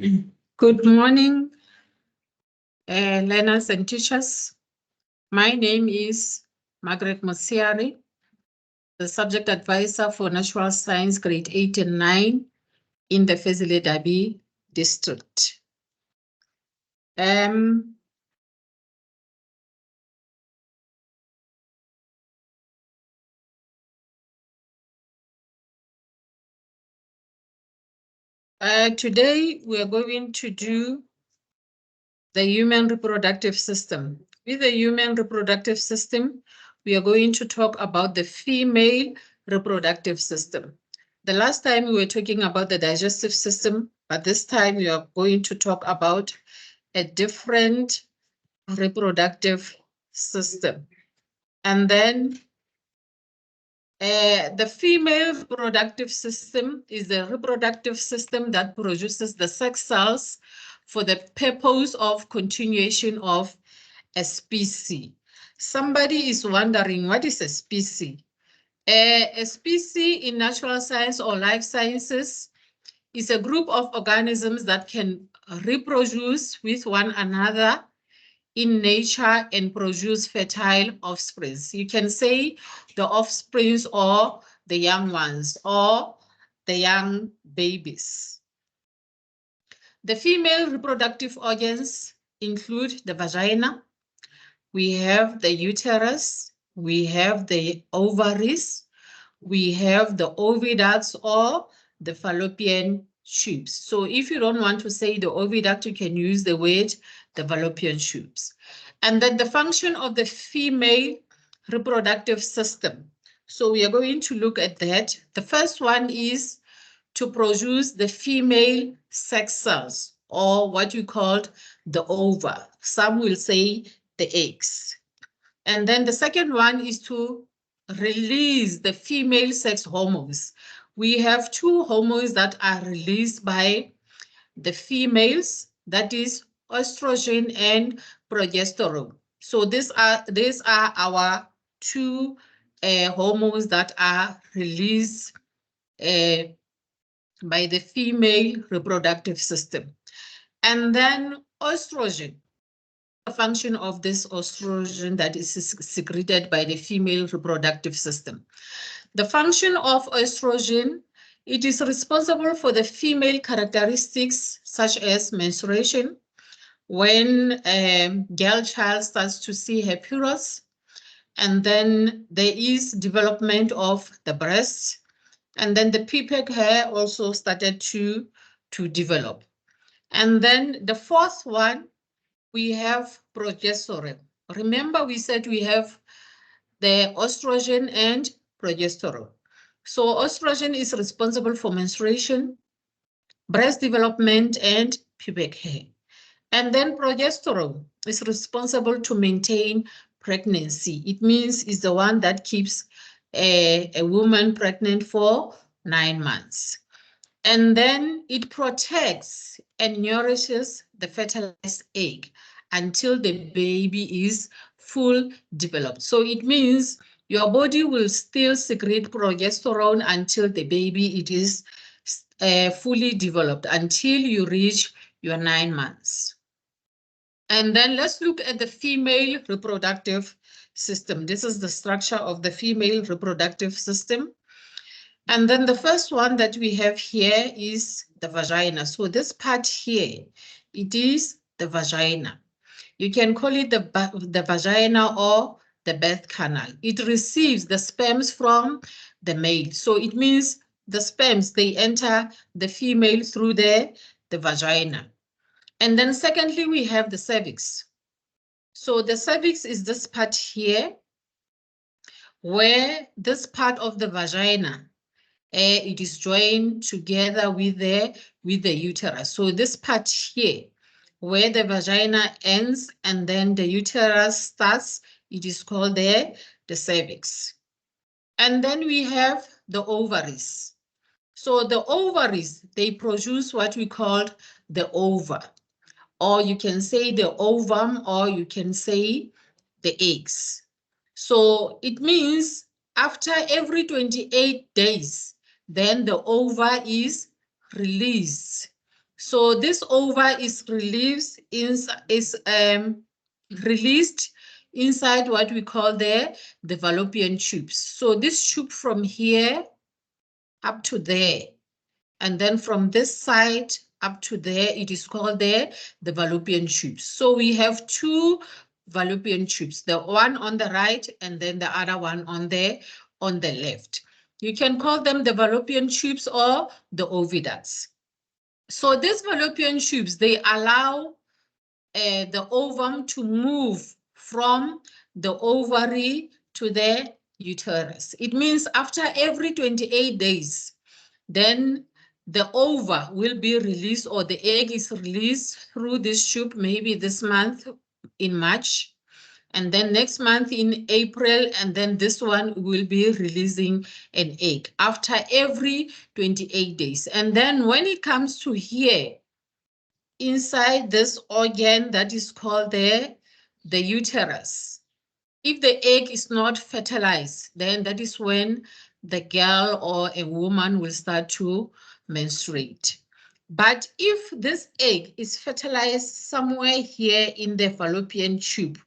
Good morning, learners and teachers. My name is Margaret Mosiari, the subject advisor for Natural Science Grade 8 and 9 in the Fezile Dabi district. Today, we are going to do the human reproductive system. With the human reproductive system, we are going to talk about the female reproductive system. The last time we were talking about the digestive system, but this time we are going to talk about a different reproductive system. And then the female reproductive system is the reproductive system that produces the sex cells for the purpose of continuation of a species. Somebody is wondering, what is a species? A species in natural science or life sciences is a group of organisms that can reproduce with one another in nature and produce fertile offspring. You can say the offspring or the young ones or the young babies. The female reproductive organs include the vagina, we have the uterus, we have the ovaries, we have the oviducts or the fallopian tubes. So if you don't want to say the oviduct, you can use the word the fallopian tubes. And then the function of the female reproductive system. So we are going to look at that. The first one is to produce the female sex cells, or what you call the ova. Some will say the eggs. And then the second one is to release the female sex hormones. We have two hormones that are released by the females, that is estrogen and progesterone. So these are our two hormones that are released by the female reproductive system. And then estrogen, the function of this estrogen that is secreted by the female reproductive system. The function of estrogen, it is responsible for the female characteristics such as menstruation, when a girl child starts to see her periods, and then there is development of the breast, and then the pubic hair also started to develop. And then the fourth one, we have progesterone. Remember, we said we have the estrogen and progesterone. So estrogen is responsible for menstruation, breast development, and pubic hair. And then progesterone is responsible to maintain pregnancy. It means it's the one that keeps a woman pregnant for 9 months. And then it protects and nourishes the fertilized egg until the baby is full developed. So it means your body will still secrete progesterone until the baby it is fully developed, until you reach your 9 months. And then let's look at the female reproductive system. This is the structure of the female reproductive system. And then the first one that we have here is the vagina. So this part here, it is the vagina. You can call it the vagina or the birth canal. It receives the sperms from the male. So it means the sperms, they enter the female through the vagina. And then secondly, we have the cervix. So the cervix is this part here, where this part of the vagina, it is joined together with the uterus. So this part here, where the vagina ends and then the uterus starts, it is called the cervix. And then we have the ovaries. So the ovaries, they produce what we call the ova, or you can say the ovum, or you can say the eggs. So it means after every 28 days, then the ova is released. So this ova is released inside what we call the fallopian tubes. So this tube from here up to there, and then from this side up to there, it is called the fallopian tubes. So we have two fallopian tubes, the one on the right and then the other one on the left. You can call them the fallopian tubes or the oviducts. So these fallopian tubes, they allow the ovum to move from the ovary to the uterus. It means after every 28 days, then the ova will be released, or the egg is released through this tube, maybe this month in March, and then next month in April, and then this one will be releasing an egg after every 28 days. And then when it comes to here, inside this organ that is called the uterus, if the egg is not fertilized, then that is when the girl or a woman will start to menstruate. But if this egg is fertilized somewhere here in the fallopian tube,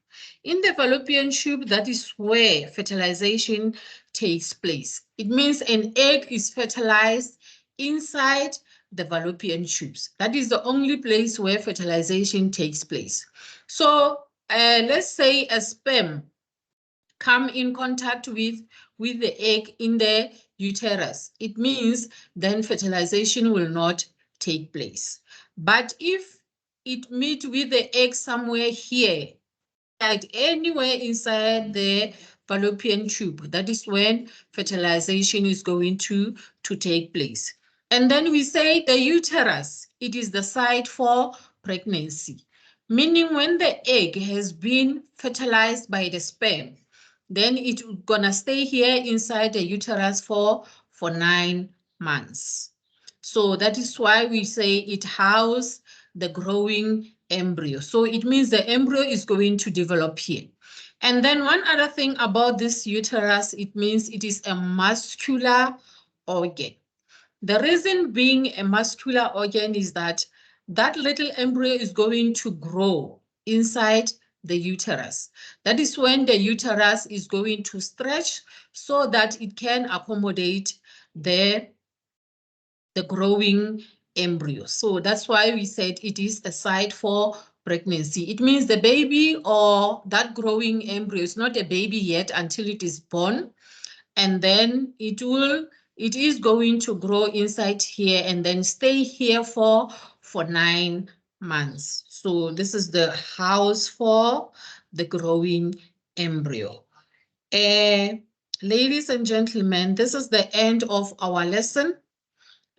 that is where fertilization takes place. It means an egg is fertilized inside the fallopian tubes. That is the only place where fertilization takes place. So let's say a sperm come in contact with the egg in the uterus. It means then fertilization will not take place. But if it meet with the egg somewhere here, like anywhere inside the fallopian tube, that is when fertilization is going to take place. And then we say the uterus, it is the site for pregnancy, meaning when the egg has been fertilized by the sperm, then it's gonna stay here inside the uterus for 9 months. So that is why we say it houses the growing embryo. So it means the embryo is going to develop here. And then one other thing about this uterus, it means it is a muscular organ. The reason being a muscular organ is that little embryo is going to grow inside the uterus. That is when the uterus is going to stretch so that it can accommodate the growing embryo. So that's why we said it is a site for pregnancy. It means the baby or that growing embryo is not a baby yet until it is born. And then it is going to grow inside here and then stay here for 9 months. So this is the house for the growing embryo. Ladies and gentlemen, this is the end of our lesson.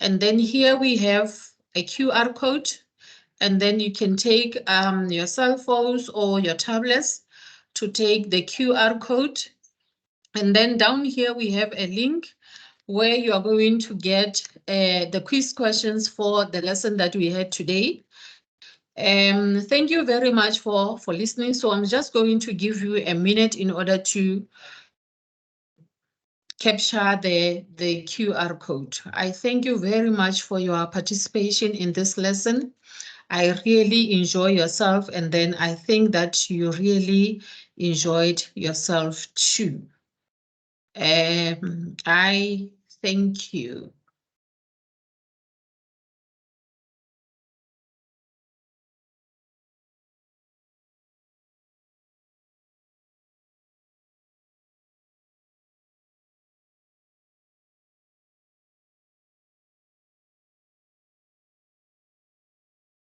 And then here we have a QR code, and then you can take your cell phones or your tablets to take the QR code. And then down here we have a link where you are going to get the quiz questions for the lesson that we had today. Thank you very much for listening. So I'm just going to give you a minute in order to capture the QR code. I thank you very much for your participation in this lesson. I really enjoy yourself, and then I think that you really enjoyed yourself too. I thank you.